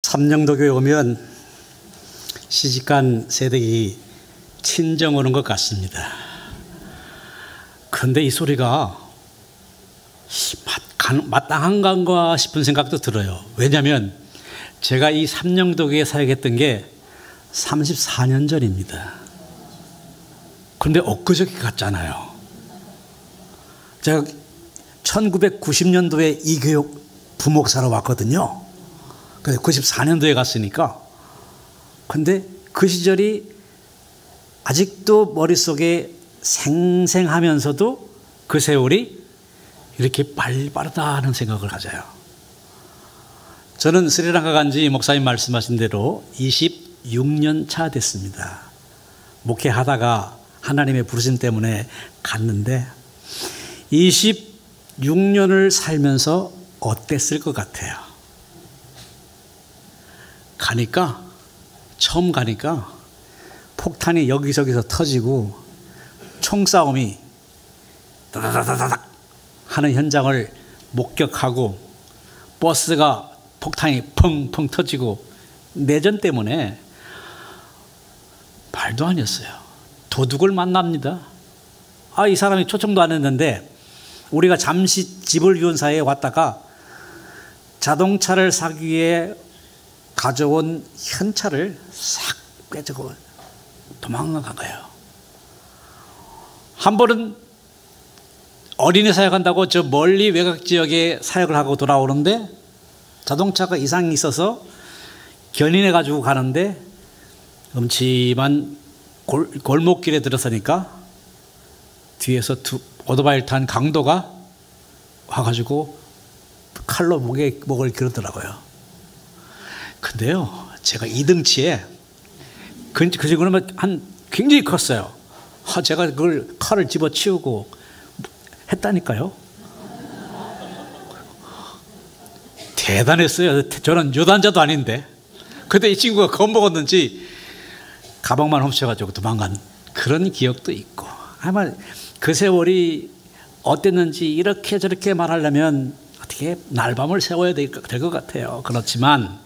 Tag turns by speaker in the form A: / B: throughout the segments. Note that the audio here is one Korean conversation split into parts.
A: 삼령도교에 오면 시집간 세댁이 친정 오는 것 같습니다. 그런데 이 소리가 마땅한 건가 싶은 생각도 들어요. 왜냐하면 제가 이 삼령도교에 사역했던 게 34년 전입니다. 그런데 엊그저께 같잖아요. 제가 1990년도에 이 교회 부목사로 왔거든요. 근데 94년도에 갔으니까. 근데 그 시절이 아직도 머릿속에 생생하면서도 그 세월이 이렇게 빠르다는 생각을 가져요. 저는 스리랑카 간지 목사님 말씀하신 대로 26년 차 됐습니다. 목회하다가 하나님의 부르심 때문에 갔는데 26년을 살면서 어땠을 것 같아요. 처음 가니까 폭탄이 여기저기서 터지고 총싸움이 다다다다닥 하는 현장을 목격하고 버스가 폭탄이 펑펑 터지고 내전 때문에 말도 아니었어요. 도둑을 만납니다. 이 사람이 초청도 안 했는데 우리가 잠시 집을 비운 사이에 왔다가 자동차를 사기 위해 가져온 현차를 싹 빼주고 도망간 거예요. 한 번은 어린이 사역한다고 저 멀리 외곽 지역에 사역을 하고 돌아오는데 자동차가 이상이 있어서 견인해 가지고 가는데 음침한 골목길에 들어서니까 뒤에서 오토바이를 탄 강도가 와가지고 칼로 목을 기르더라고요. 근데요, 제가 2등치에 그 친구는 굉장히 컸어요. 제가 그걸 칼을 집어치우고 했다니까요. 대단했어요. 저는 유단자도 아닌데. 근데 이 친구가 겁먹었는지 가방만 훔쳐가지고 도망간 그런 기억도 있고. 아마 그 세월이 어땠는지 이렇게 저렇게 말하려면 어떻게 날밤을 새워야 될 것 같아요. 그렇지만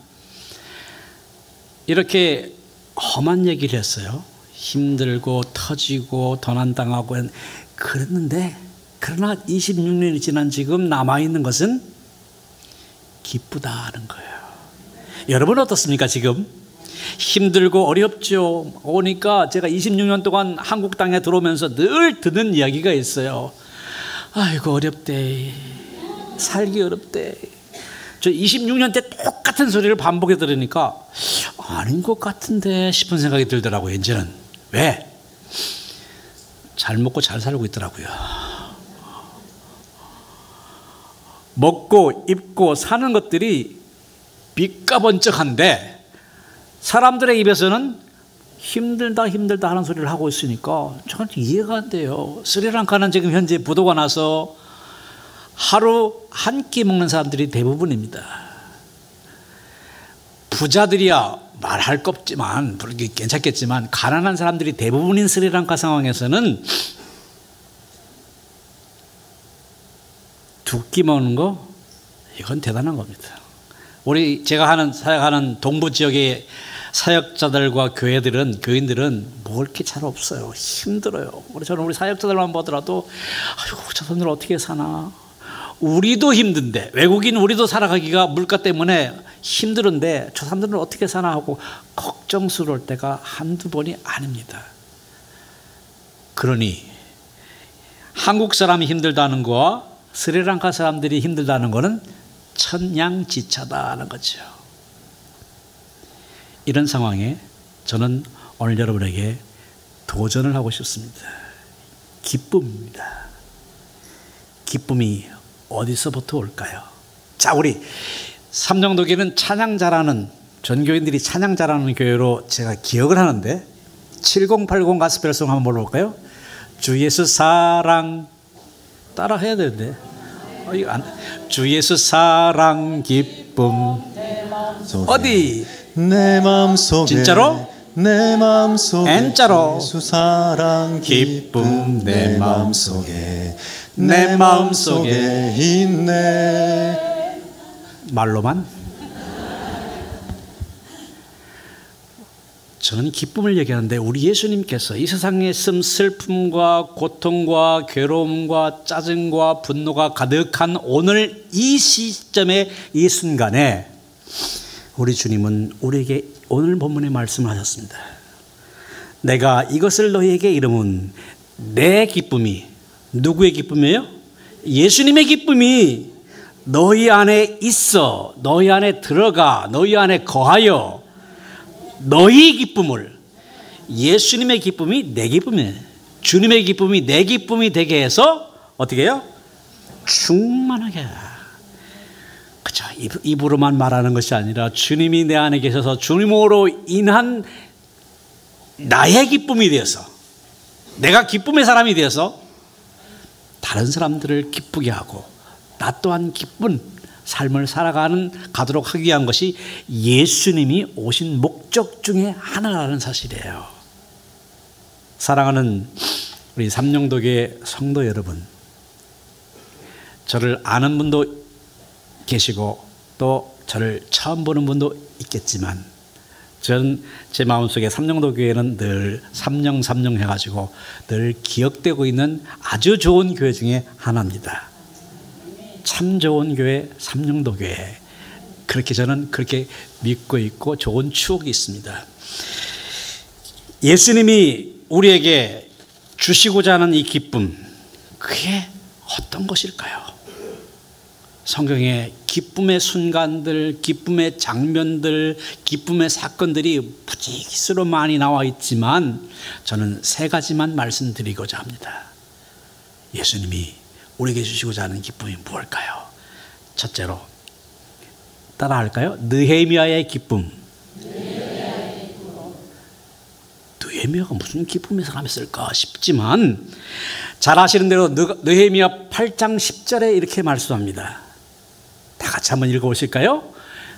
A: 이렇게 험한 얘기를 했어요. 힘들고 터지고 도난당하고 그랬는데 그러나 26년이 지난 지금 남아있는 것은 기쁘다는 거예요. 여러분 어떻습니까? 지금 힘들고 어렵죠. 오니까 제가 26년 동안 한국 땅에 들어오면서 늘 듣는 이야기가 있어요. 아이고 어렵대, 살기 어렵대. 저 26년 때 똑같은 소리를 반복해 들으니까 아닌 것 같은데 싶은 생각이 들더라고요. 이제는. 왜? 잘 먹고 잘 살고 있더라고요. 먹고 입고 사는 것들이 빚가번쩍한데 사람들의 입에서는 힘들다 하는 소리를 하고 있으니까 저는 이해가 안 돼요. 스리랑카는 지금 현재 부도가 나서 하루 한 끼 먹는 사람들이 대부분입니다. 부자들이야 말할 거 없지만 괜찮겠지만 가난한 사람들이 대부분인 스리랑카 상황에서는 두 끼 먹는 거 이건 대단한 겁니다. 제가 사역하는 동부 지역의 사역자들과 교인들은 먹을 게 잘 없어요. 힘들어요. 저는 우리 사역자들만 보더라도 아이고 저 사람들 어떻게 사나. 우리도 힘든데 외국인 우리도 살아가기가 물가 때문에 힘들은데 저 사람들은 어떻게 사나 하고 걱정스러울 때가 한두 번이 아닙니다. 그러니 한국 사람이 힘들다는 거와 스리랑카 사람들이 힘들다는 거는 천양지차다는 거죠. 이런 상황에 저는 오늘 여러분에게 도전을 하고 싶습니다. 기쁨입니다. 기쁨이 어디서부터 올까요? 자, 우리 삼령도교는 찬양 잘하는 전교인들이 찬양 잘하는 교회로 제가 기억을 하는데 7080 가스펠송 한번 불러볼까요? 주 예수 사랑 따라 해야 되는데 주 예수 사랑 기쁨 어디?
B: 내 마음속에
A: 진짜로?
B: 내 마음속에
A: N자로
B: 예수 사랑 기쁨 내 마음속에 있네.
A: 말로만 저는 기쁨을 얘기하는데 우리 예수님께서 이 세상에 있음 슬픔과 고통과 괴로움과 짜증과 분노가 가득한 오늘 이 시점에 이 순간에 우리 주님은 우리에게 오늘 본문의 말씀을 하셨습니다. 내가 이것을 너희에게 이름은 내 기쁨이, 누구의 기쁨이에요? 예수님의 기쁨이 너희 안에 있어, 너희 안에 들어가, 너희 안에 거하여 너희 기쁨을, 예수님의 기쁨이 내 기쁨이에요. 주님의 기쁨이 내 기쁨이 되게 해서 어떻게 해요? 충만하게 하라. 그죠? 입으로만 말하는 것이 아니라 주님이 내 안에 계셔서 주님으로 인한 나의 기쁨이 되어서, 내가 기쁨의 사람이 되어서 다른 사람들을 기쁘게 하고 나 또한 기쁜 삶을 가도록 하기 위한 것이 예수님이 오신 목적 중에 하나라는 사실이에요. 사랑하는 우리 삼영도교회 성도 여러분, 저를 아는 분도 계시고 또 저를 처음 보는 분도 있겠지만 저는 제 마음속에 삼영도교회는 늘 삼영 해가지고 늘 기억되고 있는 아주 좋은 교회 중에 하나입니다. 참 좋은 교회, 삼영도교회. 그렇게 저는 그렇게 믿고 있고 좋은 추억이 있습니다. 예수님이 우리에게 주시고자 하는 이 기쁨, 그게 어떤 것일까요? 성경에 기쁨의 순간들, 기쁨의 장면들, 기쁨의 사건들이 무지개수로 많이 나와 있지만 저는 세 가지만 말씀드리고자 합니다. 예수님이 우리에게 주시고자 하는 기쁨이 무엇일까요? 첫째로, 따라할까요? 느헤미야의 기쁨. 느헤미야가 무슨 기쁨의 사람이었을까 싶지만 잘 아시는 대로 느헤미야 8장 10절에 이렇게 말씀합니다. 다 같이 한번 읽어보실까요?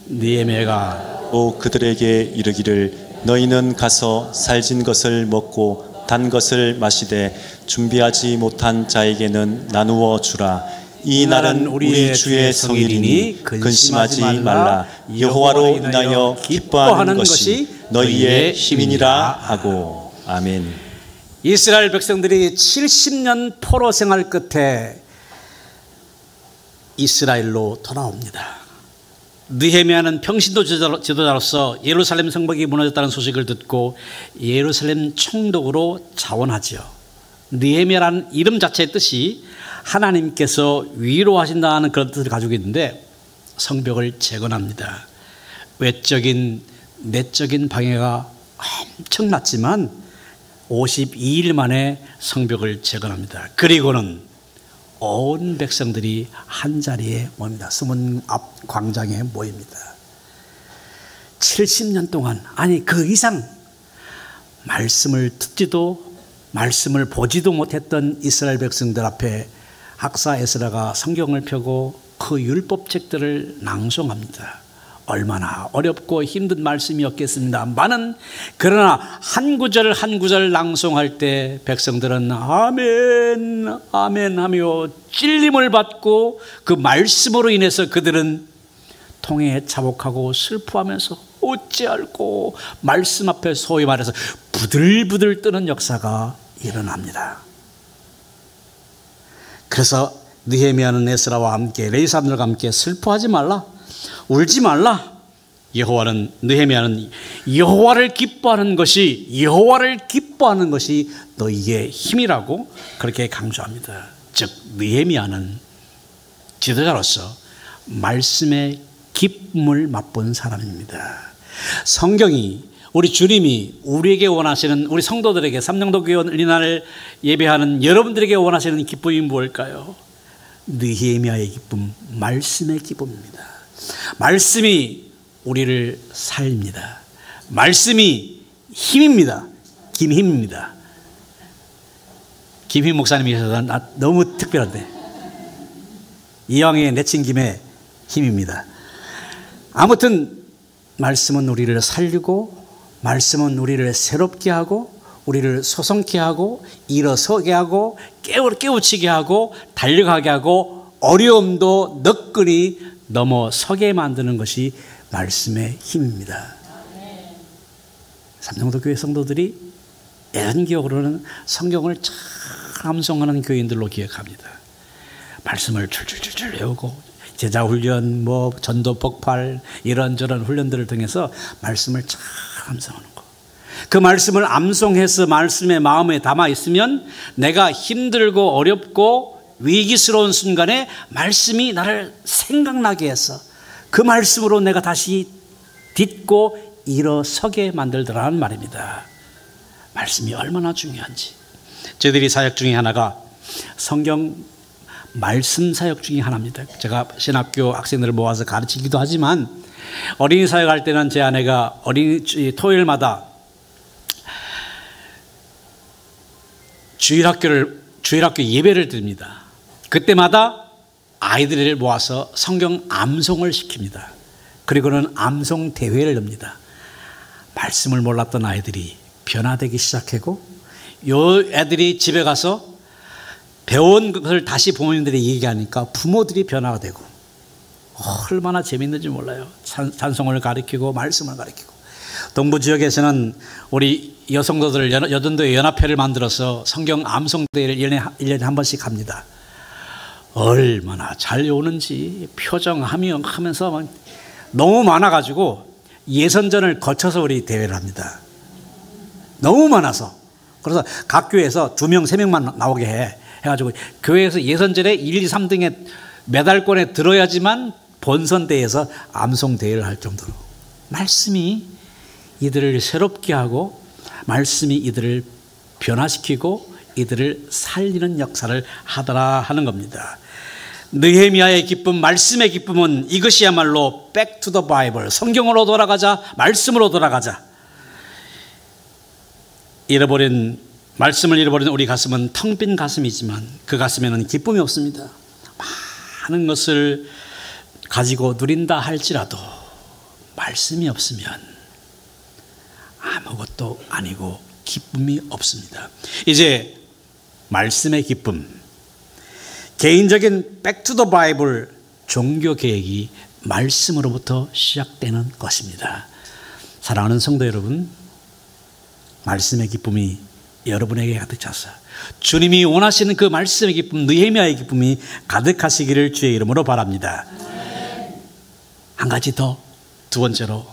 A: 느헤미야가
B: 또 그들에게 이르기를 너희는 가서 살진 것을 먹고 단 것을 마시되 준비하지 못한 자에게는 나누어 주라. 이 날은 우리 주의 성일이니 근심하지 말라. 여호와로 인하여 기뻐하는 것이 너희의 힘이니라 하고. 아멘.
A: 이스라엘 백성들이 70년 포로 생활 끝에 이스라엘로 돌아옵니다. 느헤미야는 평신도 지도자로서 예루살렘 성벽이 무너졌다는 소식을 듣고 예루살렘 총독으로 자원하죠. 느헤미야라는 이름 자체의 뜻이 하나님께서 위로하신다는 그런 뜻을 가지고 있는데 성벽을 재건합니다. 외적인 내적인 방해가 엄청났지만 52일 만에 성벽을 재건합니다. 그리고는 온 백성들이 한자리에 모입니다. 수문 앞 광장에 모입니다. 70년 동안, 아니 그 이상 말씀을 듣지도 말씀을 보지도 못했던 이스라엘 백성들 앞에 학사 에스라가 성경을 펴고 그 율법책들을 낭송합니다. 얼마나 어렵고 힘든 말씀이었겠습니다만은 그러나 한 구절 한 구절 낭송할 때 백성들은 아멘 아멘 하며 찔림을 받고 그 말씀으로 인해서 그들은 통해에 자복하고 슬퍼하면서 어찌할꼬 말씀 앞에 소위 말해서 부들부들 뜨는 역사가 일어납니다. 그래서 느헤미야는 에스라와 함께 레위 사람들과 함께 슬퍼하지 말라, 울지 말라. 여호와는, 느헤미야는 여호와를 기뻐하는 것이 너희의 힘이라고 그렇게 강조합니다. 즉 느헤미야는 지도자로서 말씀의 기쁨을 맛본 사람입니다. 성경이, 우리 주님이 우리에게 원하시는, 우리 성도들에게, 삼영도교회 어린이날을 예배하는 여러분들에게 원하시는 기쁨이 무엇일까요? 느헤미야의 기쁨, 말씀의 기쁨입니다. 말씀이 우리를 살립니다. 말씀이 힘입니다. 김힘입니다. 김힘 목사님이 계셔서 너무 특별한데, 이왕에 내친 김에 힘입니다. 아무튼 말씀은 우리를 살리고, 말씀은 우리를 새롭게 하고, 우리를 소성케 하고, 일어서게 하고, 깨우치게 하고, 달려가게 하고, 어려움도 너끈히 넘어서게 만드는 것이 말씀의 힘입니다. 삼성도 교회 성도들이 예전 기억으로는 성경을 잘 암송하는 교인들로 기억합니다. 말씀을 줄줄줄줄 외우고 제자훈련, 전도 폭발 이런저런 훈련들을 통해서 말씀을 잘 암송하는 거. 그 말씀을 암송해서 말씀의 마음에 담아 있으면 내가 힘들고 어렵고 위기스러운 순간에 말씀이 나를 생각나게 해서 그 말씀으로 내가 다시 딛고 일어서게 만들더라는 말입니다. 말씀이 얼마나 중요한지. 저희들이 사역 중에 하나가 성경 말씀 사역 중에 하나입니다. 제가 신학교 학생들을 모아서 가르치기도 하지만 어린이 사역할 때는 제 아내가 토요일마다 주일학교 예배를 드립니다. 그때마다 아이들을 모아서 성경 암송을 시킵니다. 그리고는 암송 대회를 엽니다. 말씀을 몰랐던 아이들이 변화되기 시작하고 요 애들이 집에 가서 배운 것을 다시 부모님들이 얘기하니까 부모들이 변화가 되고 얼마나 재밌는지 몰라요. 찬송을 가르치고 말씀을 가르치고. 동부 지역에서는 우리 여성도들 여전도의 연합회를 만들어서 성경 암송대회를 1년에 한 번씩 합니다. 얼마나 잘 오는지 표정하면서 너무 많아가지고 예선전을 거쳐서 우리 대회를 합니다. 너무 많아서. 그래서 각 교회에서 2명, 3명만 나오게 해가지고 교회에서 예선전에 1, 2, 3등에 메달권에 들어야지만 본선대회에서 암송대회를 할 정도로 말씀이 이들을 새롭게 하고 말씀이 이들을 변화시키고 이들을 살리는 역사를 하더라 하는 겁니다. 느헤미야의 기쁨, 말씀의 기쁨은 이것이야말로 back to the Bible, 성경으로 돌아가자, 말씀으로 돌아가자. 말씀을 잃어버린 우리 가슴은 텅 빈 가슴이지만 그 가슴에는 기쁨이 없습니다. 많은 것을 가지고 누린다 할지라도 말씀이 없으면 아무것도 아니고 기쁨이 없습니다. 이제 말씀의 기쁨, 개인적인 back to the Bible 종교 계획이 말씀으로부터 시작되는 것입니다. 사랑하는 성도 여러분, 말씀의 기쁨이 여러분에게 가득 찼어요. 주님이 원하시는 그 말씀의 기쁨, 느헤미야의 기쁨이 가득하시기를 주의 이름으로 바랍니다. 한 가지 더, 두 번째로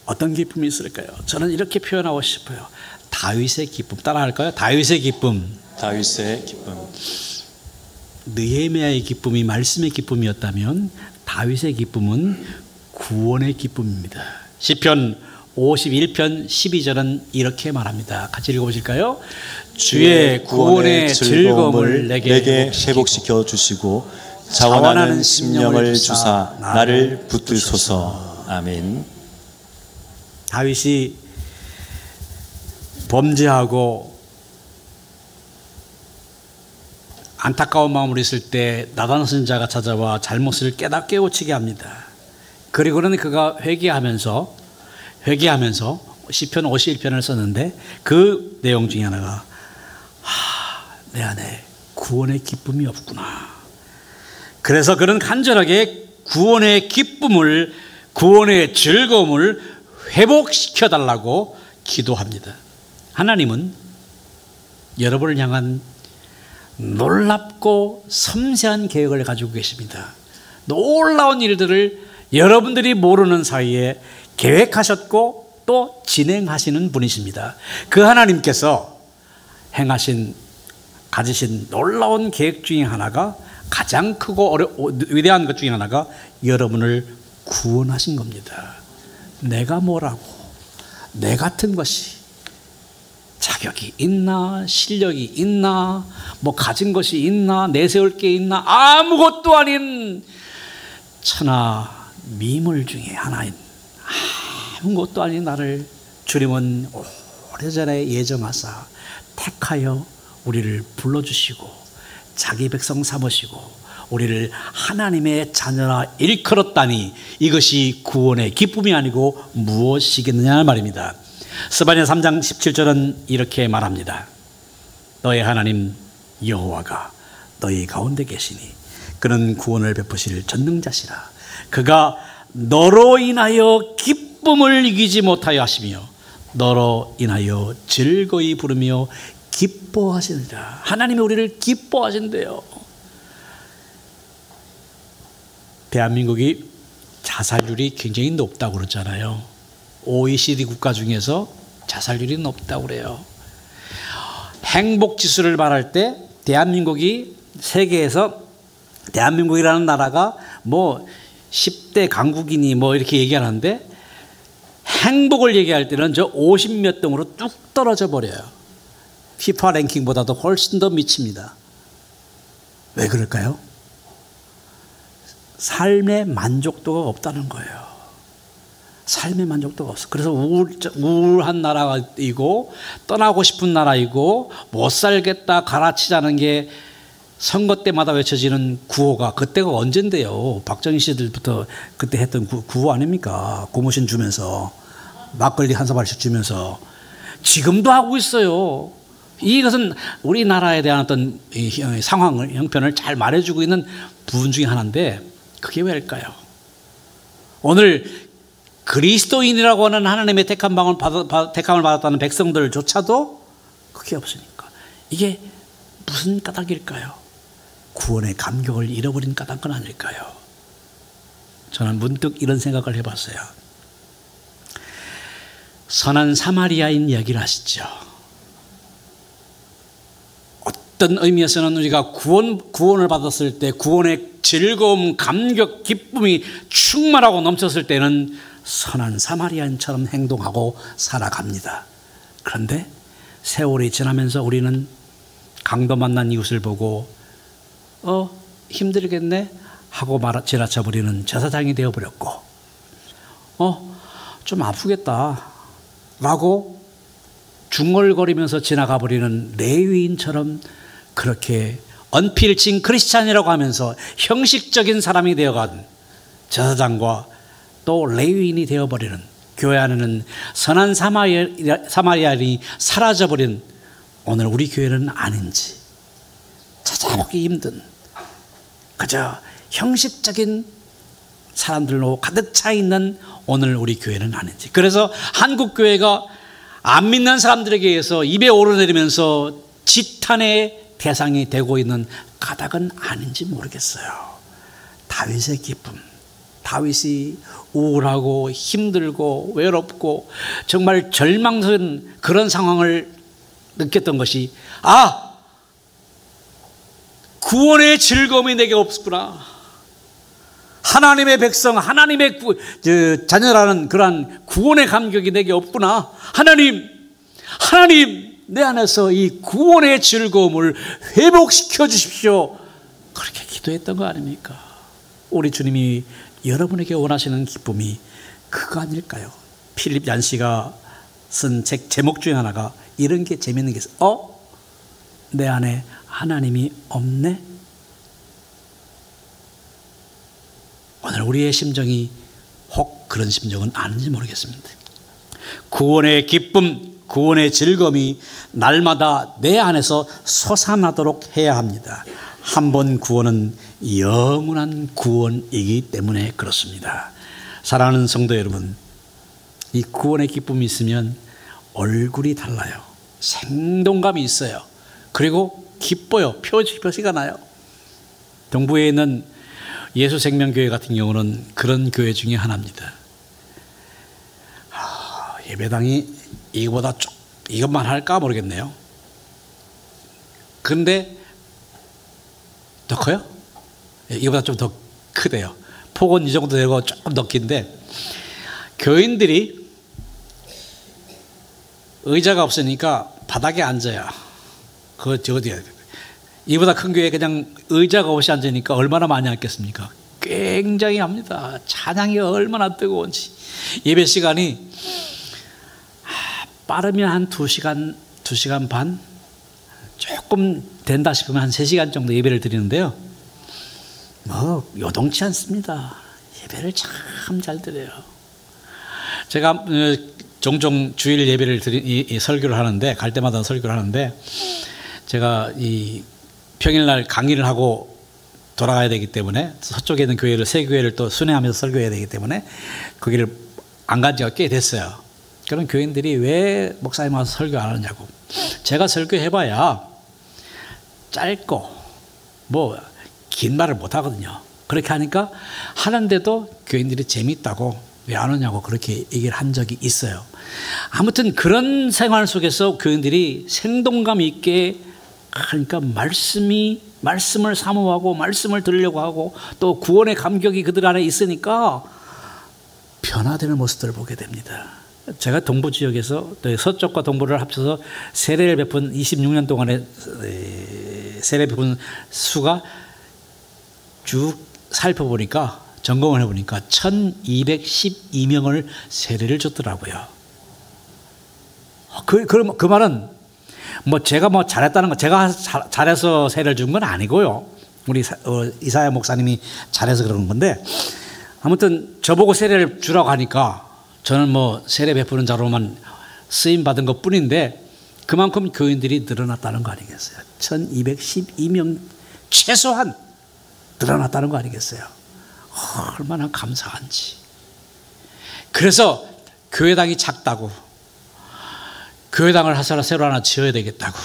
A: 어떤 기쁨이 있을까요? 저는 이렇게 표현하고 싶어요. 다윗의 기쁨. 따라할까요? 다윗의 기쁨.
B: 다윗의 기쁨.
A: 느헤미야의 기쁨이 말씀의 기쁨이었다면 다윗의 기쁨은 구원의 기쁨입니다. 시편 51편 12절은 이렇게 말합니다. 같이 읽어보실까요? 주의 구원의 즐거움을 내게
B: 회복시켜 주시고 자원하는 심령을 주사 나를 붙드소서. 아멘.
A: 다윗이 범죄하고 안타까운 마음으로 있을 때 나단 선지자가 찾아와 잘못을 깨우치게 합니다. 그리고는 그가 회개하면서 시편 51편을 썼는데 그 내용 중에 하나가 내 안에 구원의 기쁨이 없구나. 그래서 그는 간절하게 구원의 기쁨을, 구원의 즐거움을 회복시켜달라고 기도합니다. 하나님은 여러분을 향한 놀랍고 섬세한 계획을 가지고 계십니다. 놀라운 일들을 여러분들이 모르는 사이에 계획하셨고 또 진행하시는 분이십니다. 그 하나님께서 가지신 놀라운 계획 중에 하나가, 가장 크고 위대한 것 중에 하나가 여러분을 구원하신 겁니다. 내가 뭐라고, 내 같은 것이 자격이 있나, 실력이 있나, 가진 것이 있나, 내세울 게 있나, 아무것도 아닌 천하 미물 중에 하나인, 아무것도 아닌 나를 주님은 오래전에 예정하사 택하여 우리를 불러주시고 자기 백성 삼으시고 우리를 하나님의 자녀라 일컬었다니 이것이 구원의 기쁨이 아니고 무엇이겠느냐 말입니다. 스바냐 3장 17절은 이렇게 말합니다. 너의 하나님 여호와가 너희 가운데 계시니 그는 구원을 베푸실 전능자시라. 그가 너로 인하여 기쁨을 이기지 못하여 하시며 너로 인하여 즐거이 부르며 기뻐하시느니라. 하나님이 우리를 기뻐하신대요. 대한민국이 자살률이 굉장히 높다고 그러잖아요. OECD 국가 중에서 자살률이 높다고 그래요. 행복지수를 말할 때 대한민국이 세계에서 대한민국이라는 나라가 뭐 10대 강국이니 뭐 이렇게 얘기하는데 행복을 얘기할 때는 저 50몇 등으로 뚝 떨어져 버려요. 피파 랭킹보다도 훨씬 더 미칩니다. 왜 그럴까요? 삶의 만족도가 없다는 거예요. 삶의 만족도가 없어. 그래서 우울한 나라이고 떠나고 싶은 나라이고 못 살겠다 갈아치자는 게 선거 때마다 외쳐지는 구호가 그때가 언젠데요. 박정희 씨들부터 그때 했던 구호 아닙니까? 고무신 주면서 막걸리 한 사발씩 주면서 지금도 하고 있어요. 이것은 우리나라에 대한 어떤 상황을 형편을 잘 말해주고 있는 부분 중에 하나인데 그게 왜일까요? 오늘 그리스도인이라고 하는 하나님의 택함을 받았다는 백성들조차도 그게 없으니까 이게 무슨 까닭일까요? 구원의 감격을 잃어버린 까닭은 아닐까요? 저는 문득 이런 생각을 해봤어요. 선한 사마리아인 이야기를 하시죠. 어떤 의미에서는 우리가 구원을 받았을 때 구원의 즐거움, 감격, 기쁨이 충만하고 넘쳤을 때는 선한 사마리아인처럼 행동하고 살아갑니다. 그런데 세월이 지나면서 우리는 강도 만난 이웃을 보고 힘들겠네 하고 지나쳐버리는 제사장이 되어버렸고 좀 아프겠다 라고 중얼거리면서 지나가버리는 레위인처럼 그렇게 언필칭 크리스찬이라고 하면서 형식적인 사람이 되어간 제사장과 또 레위인이 되어버리는 교회 안에는 선한 사마리아인이 사라져버린 오늘 우리 교회는 아닌지 찾아보기 힘든 그저 형식적인 사람들로 가득 차 있는 오늘 우리 교회는 아닌지. 그래서 한국 교회가 안 믿는 사람들에게 의해서 입에 오르내리면서 지탄의 대상이 되고 있는 까닭은 아닌지 모르겠어요. 다윗의 기쁨, 다윗이 우울하고 힘들고 외롭고 정말 절망스러운 그런 상황을 느꼈던 것이 구원의 즐거움이 내게 없구나. 하나님의 백성, 하나님의 자녀라는 그러한 구원의 감격이 내게 없구나. 하나님 내 안에서 이 구원의 즐거움을 회복시켜 주십시오. 그렇게 기도했던 거 아닙니까? 우리 주님이 여러분에게 원하시는 기쁨이 그거 아닐까요? 필립 얀시가 쓴 책 제목 중에 하나가 이런 게 재밌는 게 있어요. 내 안에 하나님이 없네? 오늘 우리의 심정이 혹 그런 심정은 아닌지 모르겠습니다. 구원의 기쁨, 구원의 즐거움이 날마다 내 안에서 솟아나도록 해야 합니다. 한 번 구원은 영원한 구원이기 때문에 그렇습니다. 사랑하는 성도 여러분, 이 구원의 기쁨이 있으면 얼굴이 달라요. 생동감이 있어요. 그리고 기뻐요. 표시가 나요. 동부에 있는 예수생명교회 같은 경우는 그런 교회 중에 하나입니다. 예배당이 이것만 할까 모르겠네요. 근데 더 커요? 이거보다 좀 더 크대요. 폭은 이 정도 되고 조금 더 긴데 교인들이 의자가 없으니까 바닥에 앉아요. 이보다 큰 교회에 그냥 의자가 없이 앉으니까 얼마나 많이 앉겠습니까? 굉장히 합니다. 찬양이 얼마나 뜨거운지. 예배 시간이 빠르면 한 2시간, 2시간 반, 조금 된다 싶으면 한 3시간 정도 예배를 드리는데요. 요동치 않습니다. 예배를 참 잘 드려요. 제가 종종 주일 예배를 설교를 하는데, 갈 때마다 설교를 하는데, 제가 이 평일날 강의를 하고 돌아가야 되기 때문에 서쪽에 있는 교회를 세 교회를 또 순회하면서 설교해야 되기 때문에 거기를 안 간 지가 꽤 됐어요. 그런 교인들이 왜 목사님 와서 설교 안 하느냐고. 제가 설교해봐야 짧고 뭐 긴 말을 못 하거든요. 그렇게 하니까 하는데도 교인들이 재밌다고 왜 안 오냐고 그렇게 얘기를 한 적이 있어요. 아무튼 그런 생활 속에서 교인들이 생동감 있게, 그러니까 말씀을 사모하고 말씀을 들으려고 하고 또 구원의 감격이 그들 안에 있으니까 변화되는 모습들을 보게 됩니다. 제가 동부 지역에서 서쪽과 동부를 합쳐서 세례를 베푼 26년 동안의 세례 베푼 수가 쭉 살펴보니까, 점검을 해보니까 1212명을 세례를 줬더라고요. 그 말은 뭐 제가 뭐 잘했다는 거, 제가 잘해서 세례를 준 건 아니고요. 우리 이사야 목사님이 잘해서 그러는 건데, 아무튼 저보고 세례를 주라고 하니까 저는 뭐 세례 베푸는 자로만 쓰임 받은 것 뿐인데 그만큼 교인들이 늘어났다는 거 아니겠어요? 1212명 최소한 늘어났다는 거 아니겠어요? 얼마나 감사한지. 그래서 교회당이 작다고, 교회당을 새로 하나 지어야 되겠다고.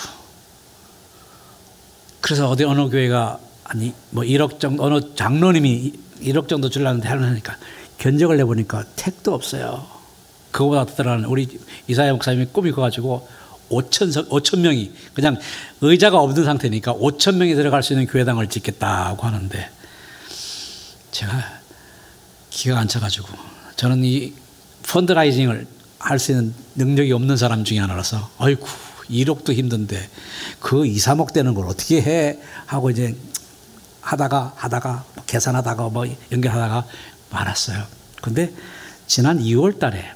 A: 그래서 어느 교회가 아니 뭐 1억 정도, 어느 장로님이 1억 정도 주려는데 하려니까 견적을 내보니까 택도 없어요. 그거보다 더 들어가는, 우리 이사야 목사님이 꿈이 커가지고 5천 명이 그냥 의자가 없는 상태니까 5천 명이 들어갈 수 있는 교회당을 짓겠다고 하는데, 제가 기가 안 차가지고, 저는 이 펀드라이징을 할 수 있는 능력이 없는 사람 중에 하나라서, 아이고 1억도 힘든데 그 2, 3억 되는 걸 어떻게 해 하고 이제 하다가 계산하다가 뭐 연결하다가 말았어요. 근데 지난 2월 달에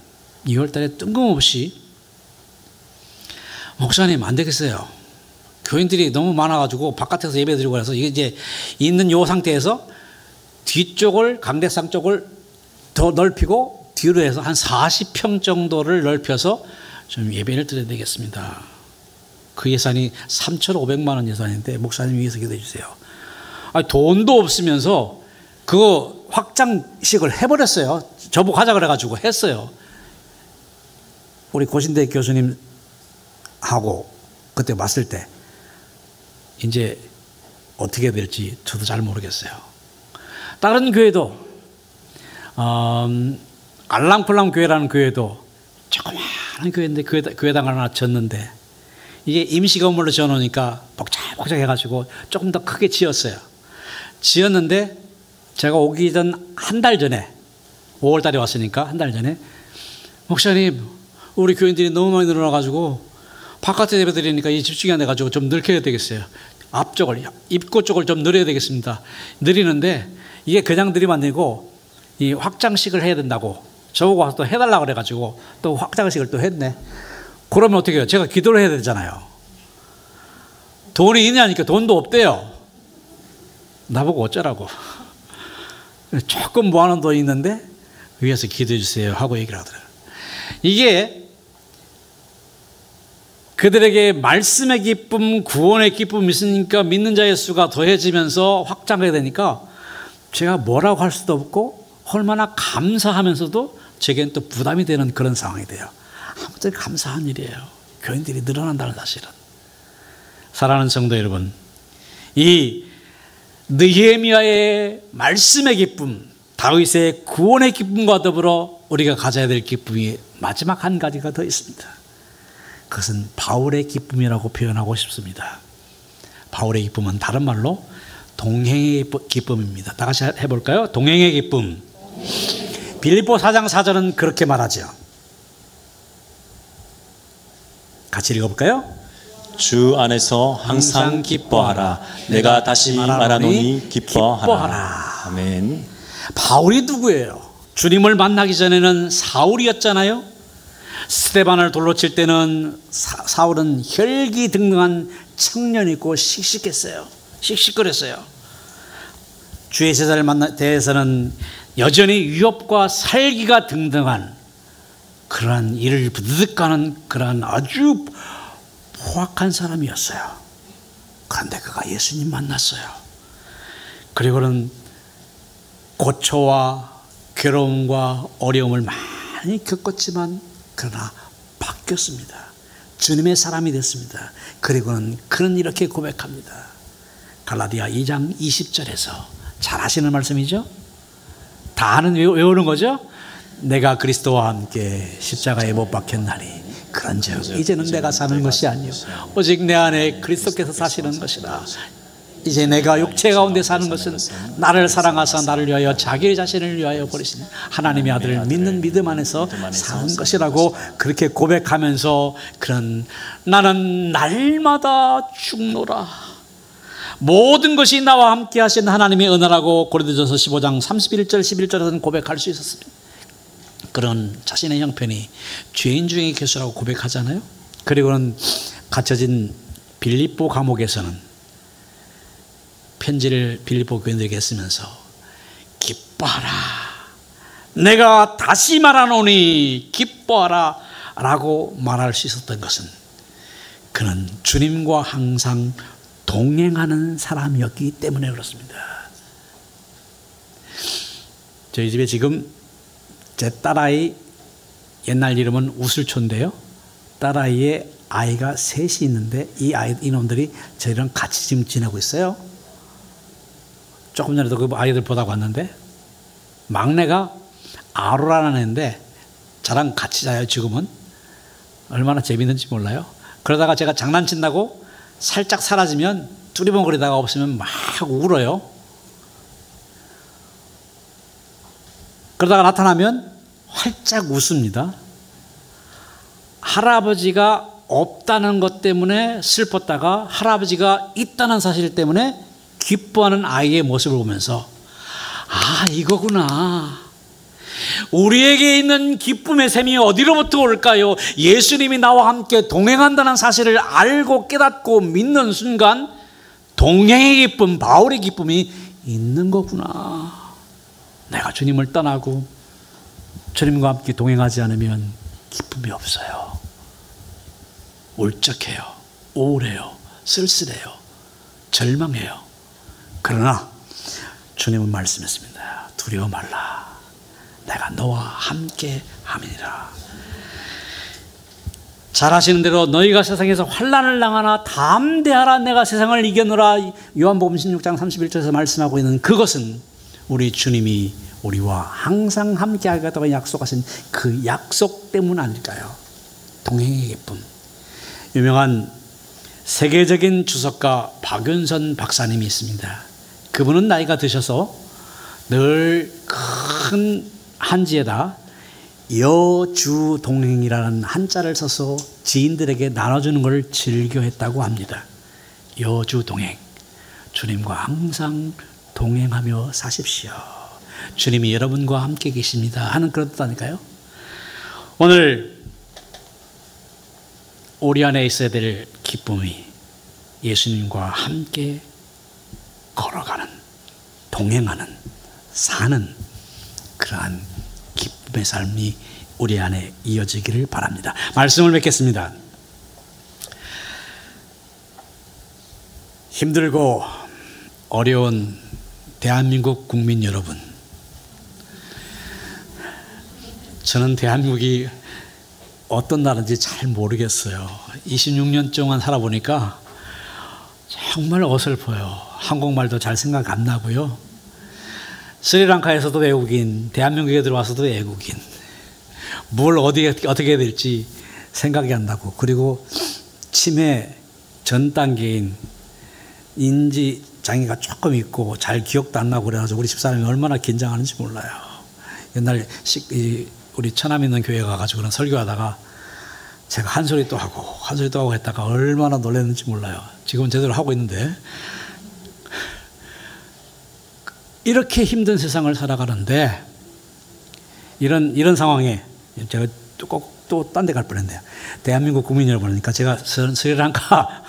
A: 뜬금없이 목사님 안 되겠어요. 교인들이 너무 많아가지고 바깥에서 예배 드리고 그래서 이게 이제 있는 요 상태에서 뒤쪽을, 강대상 쪽을 더 넓히고 뒤로 해서 한 40평 정도를 넓혀서 좀 예배를 드려야 되겠습니다. 그 예산이 3,500만 원 예산인데 목사님 위해서 기도해 주세요. 아니, 돈도 없으면서 그거 확장식을 해버렸어요. 저보고 하자 그래가지고 했어요. 우리 고신대 교수님 하고 그때 봤을 때 이제 어떻게 될지 저도 잘 모르겠어요. 다른 교회도 알랑플랑 교회라는 교회도 조그마한 교회인데 교회당을 하나 졌는데 이게 임시 건물로 지어놓으니까 복잡해가지고 조금 더 크게 지었는데 제가 오기 전 한 달 전에 5월 달에 왔으니까 한 달 전에 목사님 우리 교인들이 너무 많이 늘어나가지고 바깥에 예배 드리니까 이 집중이 안 돼가지고 좀 넓혀야 되겠어요. 앞쪽을, 입구 쪽을 좀 늘려야 되겠습니다. 늘리는데 이게 그냥 늘리면 안 되고 이 확장식을 해야 된다고 저보고 와서 또 해달라고 그래가지고 또 확장식을 또 했네. 그러면 어떻게 해요? 제가 기도를 해야 되잖아요. 돈이 있냐니까 돈도 없대요. 나보고 어쩌라고. 조금 모아놓은 돈이 있는데 위에서 기도해 주세요 하고 얘기를 하더라고요. 이게 그들에게 말씀의 기쁨, 구원의 기쁨이 있으니까 믿는 자의 수가 더해지면서 확장해야 되니까 제가 뭐라고 할 수도 없고 얼마나 감사하면서도 제겐 또 부담이 되는 그런 상황이 돼요. 아무튼 감사한 일이에요. 교인들이 늘어난다는 사실은. 사랑하는 성도 여러분, 이 느헤미야의 말씀의 기쁨, 다윗의 구원의 기쁨과 더불어 우리가 가져야 될 기쁨이 마지막 한 가지가 더 있습니다. 그것은 바울의 기쁨이라고 표현하고 싶습니다. 바울의 기쁨은 다른 말로 동행의 기쁨입니다. 다 같이 해볼까요? 동행의 기쁨. 빌립보 4장 4절은 그렇게 말하죠. 같이 읽어볼까요?
B: 주 안에서 항상 기뻐하라. 내가 다시 말하노니 기뻐하라. 아멘.
A: 바울이 누구예요? 주님을 만나기 전에는 사울이었잖아요. 스데반을 돌로 칠 때는 사울은 혈기등등한 청년이고 씩씩했어요. 씩씩거렸어요. 주의 제자를 만나 대해서는 여전히 위협과 살기가 등등한 그러한 이를 부득하는 그러한 아주 포악한 사람이었어요. 그런데 그가 예수님 만났어요. 그리고는 고초와 괴로움과 어려움을 많이 겪었지만 그러나 바뀌었습니다. 주님의 사람이 됐습니다. 그리고는 그는 이렇게 고백합니다. 갈라디아 2장 20절에서 잘 아시는 말씀이죠? 다 아는 외우는 거죠? 내가 그리스도와 함께 십자가에 못 박혔나니 그런즉 이제는 내가 사는 것이 아니요 오직 내 안에 그리스도께서 사시는 것이라. 이제 내가 육체 가운데 사는 것은 나를 사랑하사 나를 위하여 자기 자신을 위하여 버리신 하나님의 아들을 믿는 믿음 안에서 사는 것이라고 그렇게 고백하면서 그런 나는 날마다 죽노라. 모든 것이 나와 함께 하신 하나님의 은혜라고 고린도전서 15장 31절 11절에서는 고백할 수 있었습니다. 그런 자신의 형편이 죄인 중에 계시라고 고백하잖아요. 그리고는 갇혀진 빌립보 감옥에서는 편지를 빌립보 교인들에게 쓰면서 기뻐하라. 내가 다시 말하노니 기뻐하라 라고 말할 수 있었던 것은 그는 주님과 항상 동행하는 사람이었기 때문에 그렇습니다. 저희 집에 지금 제 딸아이 옛날 이름은 우슬초인데요. 딸아이의 아이가 셋이 있는데 이놈들이 저희랑 같이 지금 지내고 있어요. 조금 전에도 그 아이들 보다가 왔는데 막내가 아로라는 애인데 저랑 같이 자요. 지금은 얼마나 재밌는지 몰라요. 그러다가 제가 장난친다고 살짝 사라지면 뚜리번거리다가 없으면 막 울어요. 그러다가 나타나면 활짝 웃습니다. 할아버지가 없다는 것 때문에 슬펐다가 할아버지가 있다는 사실 때문에 기뻐하는 아이의 모습을 보면서 아, 이거구나. 우리에게 있는 기쁨의 샘이 어디로부터 올까요? 예수님이 나와 함께 동행한다는 사실을 알고 깨닫고 믿는 순간 동행의 기쁨, 바울의 기쁨이 있는 거구나. 내가 주님을 떠나고 주님과 함께 동행하지 않으면 기쁨이 없어요. 울적해요. 우울해요. 쓸쓸해요. 절망해요. 그러나 주님은 말씀했습니다. 두려워 말라. 내가 너와 함께 함이니라. 잘 아시는 대로 너희가 세상에서 환난을 당하나 담대하라. 내가 세상을 이겨노라. 요한복음 16장 31절에서 말씀하고 있는 그것은 우리 주님이 우리와 항상 함께 하겠다고 약속하신 그 약속 때문 아닐까요? 동행의 기쁨. 유명한 세계적인 주석가 박윤선 박사님이 있습니다. 그분은 나이가 드셔서 늘 큰 한지에다 여주동행이라는 한자를 써서 지인들에게 나눠주는 것을 즐겨했다고 합니다. 여주동행. 주님과 항상 동행하며 사십시오. 주님이 여러분과 함께 계십니다 하는 그런 뜻아닐까요? 오늘 우리 안에 있어야 될 기쁨이 예수님과 함께 걸어가는, 동행하는, 사는 그러한 기쁨의 삶이 우리 안에 이어지기를 바랍니다. 말씀을 맺겠습니다. 힘들고 어려운 대한민국 국민 여러분, 저는 대한민국이 어떤 나라인지 잘 모르겠어요. 26년 동안 살아보니까 정말 어설퍼요. 한국말도 잘 생각 안 나고요. 스리랑카에서도 외국인, 대한민국에 들어와서도 외국인. 뭘 어떻게 해야 될지 생각이 안 나고, 그리고 치매 전 단계인 인지 장애가 조금 있고 잘 기억도 안 나고 그래가지고 우리 집사람이 얼마나 긴장하는지 몰라요. 옛날 우리 천암 있는 교회 가가지고 그런 설교하다가 제가 한 소리 또 하고 했다가 얼마나 놀랐는지 몰라요. 지금은 제대로 하고 있는데, 이렇게 힘든 세상을 살아가는데 이런 상황에 제가 꼭 또 딴 데 갈 뻔했네요. 대한민국 국민 여러분이니까 제가 스리랑카가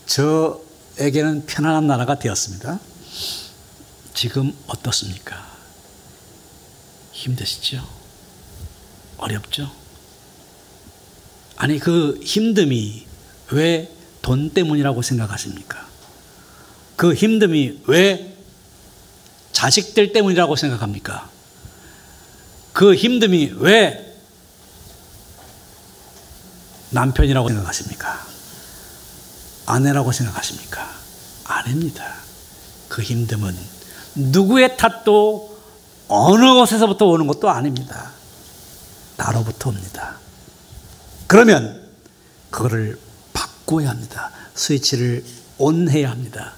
A: 저에게는 편안한 나라가 되었습니다. 지금 어떻습니까? 힘드시죠? 어렵죠? 아니, 그 힘듦이 왜 돈 때문이라고 생각하십니까? 그 힘듦이 왜 자식들 때문이라고 생각합니까? 그 힘듦이 왜 남편이라고 생각하십니까? 아내라고 생각하십니까? 아닙니다. 그 힘듦은 누구의 탓도 어느 곳에서부터 오는 것도 아닙니다. 나로부터 옵니다. 그러면 그거를 바꿔야 합니다. 스위치를 온해야 합니다.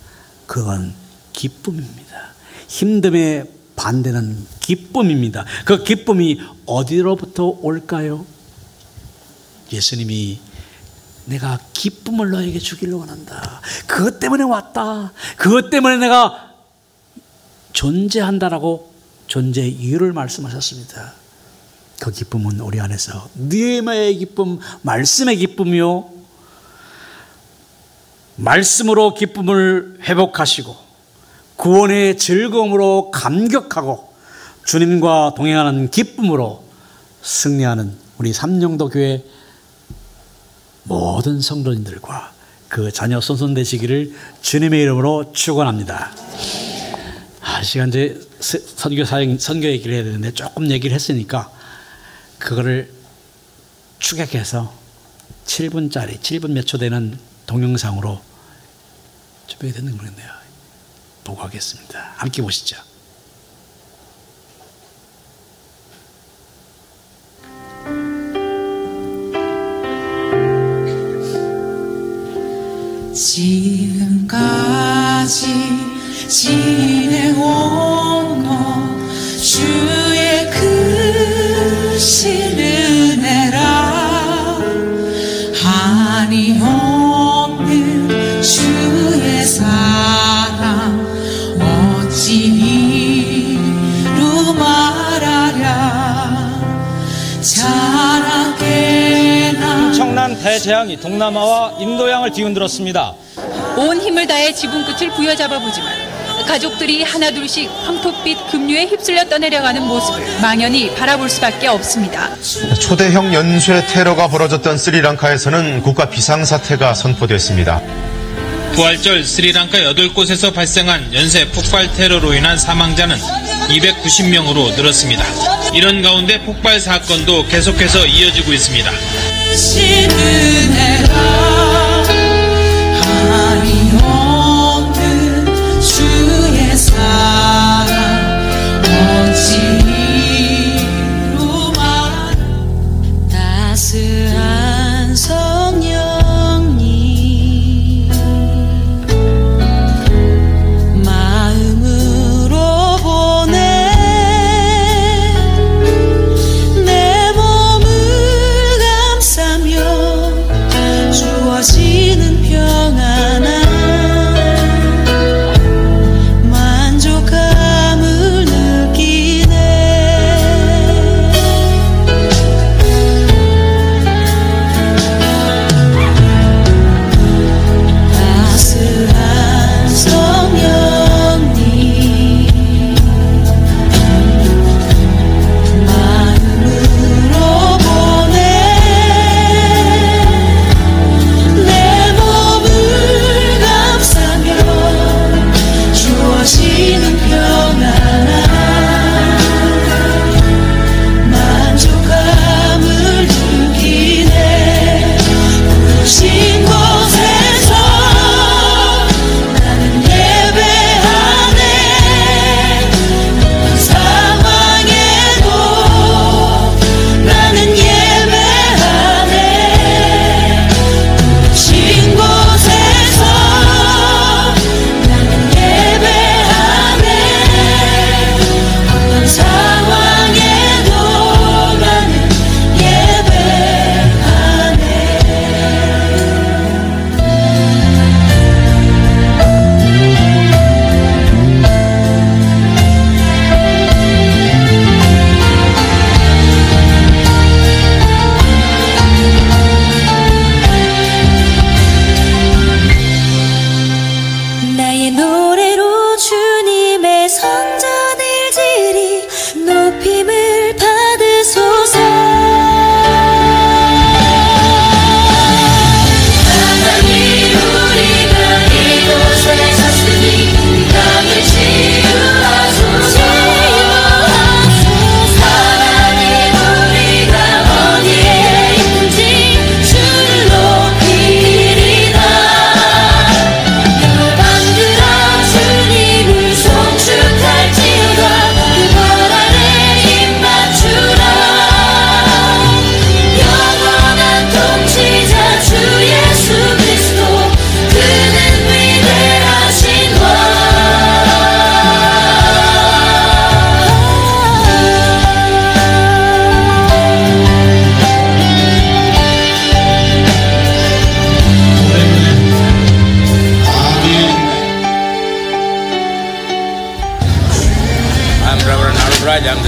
A: 그건 기쁨입니다. 힘듦의 반대는 기쁨입니다. 그 기쁨이 어디로부터 올까요? 예수님이 내가 기쁨을 너에게 주기를 원한다. 그것 때문에 왔다. 그것 때문에 내가 존재한다라고 존재의 이유를 말씀하셨습니다. 그 기쁨은 우리 안에서 느헤미야의 기쁨, 말씀의 기쁨이요, 말씀으로 기쁨을 회복하시고 구원의 즐거움으로 감격하고 주님과 동행하는 기쁨으로 승리하는 우리 삼영도 교회 모든 성도님들과 그 자녀 손손 되시기를 주님의 이름으로 축원합니다. 시간 이제 선교 얘기를 해야 되는데 조금 얘기를 했으니까 그거를 축약해서 7분짜리 7분 몇 초 되는 동영상으로 준비가 되는 거겠네요. 보고 하겠습니다. 함께 보시죠.
C: 지금까지 지내온 것 주의 크신 은혜라 한이 없는 주의 사랑 어찌 이루 말하랴 자라게나
D: 엄청난 대재앙이 동남아와 인도양을 뒤흔들었습니다.
E: 온 힘을 다해 지붕 끝을 부여잡아보지만 가족들이 하나둘씩 황토빛 급류에 휩쓸려 떠내려가는 모습을 망연히 바라볼 수밖에 없습니다.
F: 초대형 연쇄 테러가 벌어졌던 스리랑카에서는 국가 비상사태가 선포됐습니다.
G: 부활절 스리랑카 8곳에서 발생한 연쇄 폭발 테러로 인한 사망자는 290명으로 늘었습니다. 이런 가운데 폭발 사건도 계속해서 이어지고 있습니다.
C: 한이 없는 주의 사랑 어찌 이루 말 따스한 성령님 마음으로 보내 내 몸을 감싸며 주어진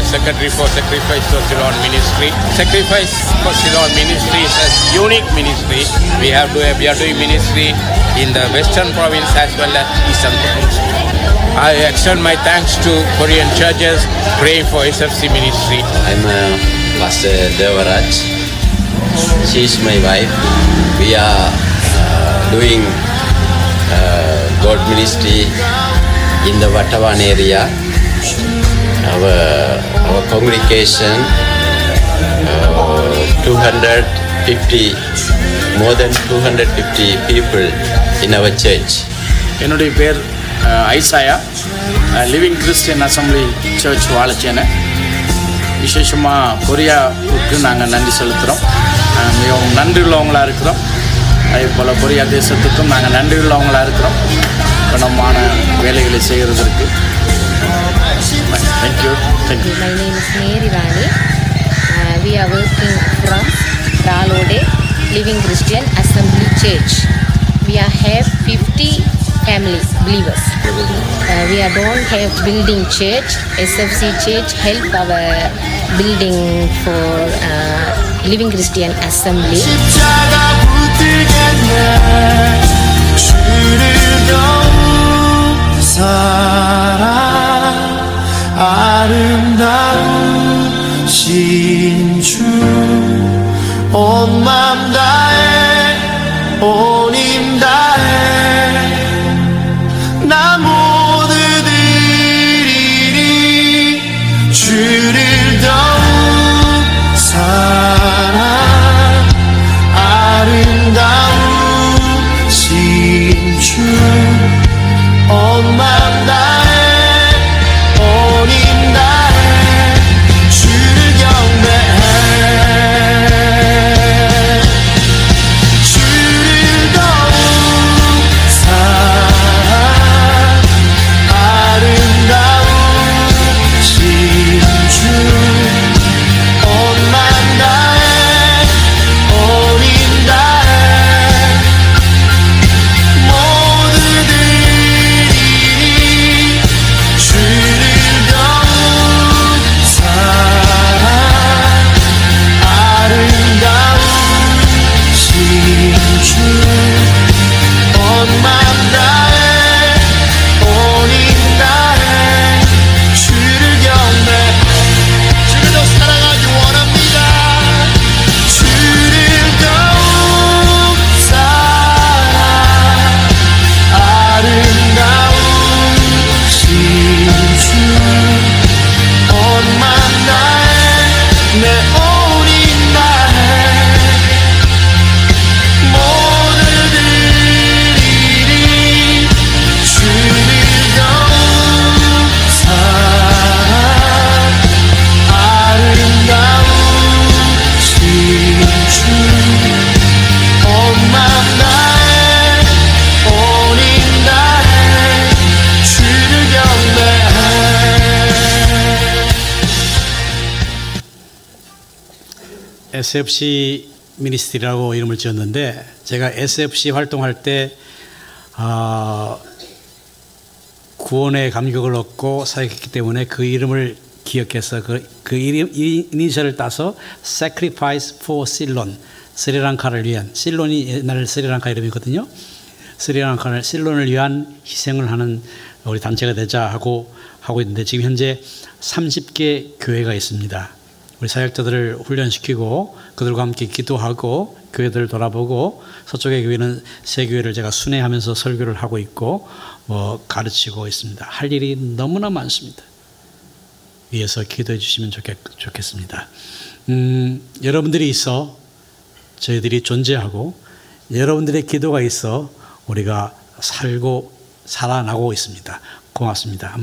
H: Secretary for Sacrifice for Ceylon Ministry. Sacrifice for Ceylon Ministry is a unique ministry. We are doing ministry in the Western Province as well as Eastern Province. I extend my thanks to Korean churches praying for SFC ministry.
I: I'm Pastor Devaraj. She is my wife. We are doing God ministry in the Wattawan area. Our congregation 250, more than 250 people in our church.
J: என்னுடைய பேர் Isaiah, living Christian assembly church Valaichchenai. விசேஷமாக கொரியாவுக்கு நாங்கள் நன்றி செலுத்துகிறோம். மிகவும் நன்றி உள்ளவங்களாக இருக்கிறோம். அதே போல் கொரியா தேசத்துக்கும் நாங்கள் நன்றி உள்ளவங்களாக இருக்கிறோம் பணமான வேலைகளை செய்கிறதற்கு. Thank you.
K: My name is Mary Rani. We are working from Ralode Living Christian Assembly Church. We have 50 families, believers. We don't have building church. SFC Church help our building for Living Christian Assembly.
C: 아름다운 신주 온 맘 다해 온 힘 다해 나 모두 드리리 주를 더욱 사랑 아름다운 신주 온 맘 다해
A: SFC 미니스트리라고 이름을 지었는데, 제가 SFC 활동할 때 구원의 감격을 얻고 사역했기 때문에 그 이름을 기억해서 그 이니셜을 따서 Sacrifice for Ceylon, 스리랑카를 위한, 실론이 옛날 스리랑카 이름이거든요. 스리랑카를, 실론을 위한 희생을 하는 우리 단체가 되자 하고 있는데, 지금 현재 30개 교회가 있습니다. 우리 사역자들을 훈련시키고 그들과 함께 기도하고 교회들을 돌아보고, 서쪽의 교회는 세 교회를 제가 순회하면서 설교를 하고 있고 가르치고 있습니다. 할 일이 너무나 많습니다. 위해서 기도해 주시면 좋겠습니다. 여러분들이 있어 저희들이 존재하고, 여러분들의 기도가 있어 우리가 살고 살아나고 있습니다. 고맙습니다.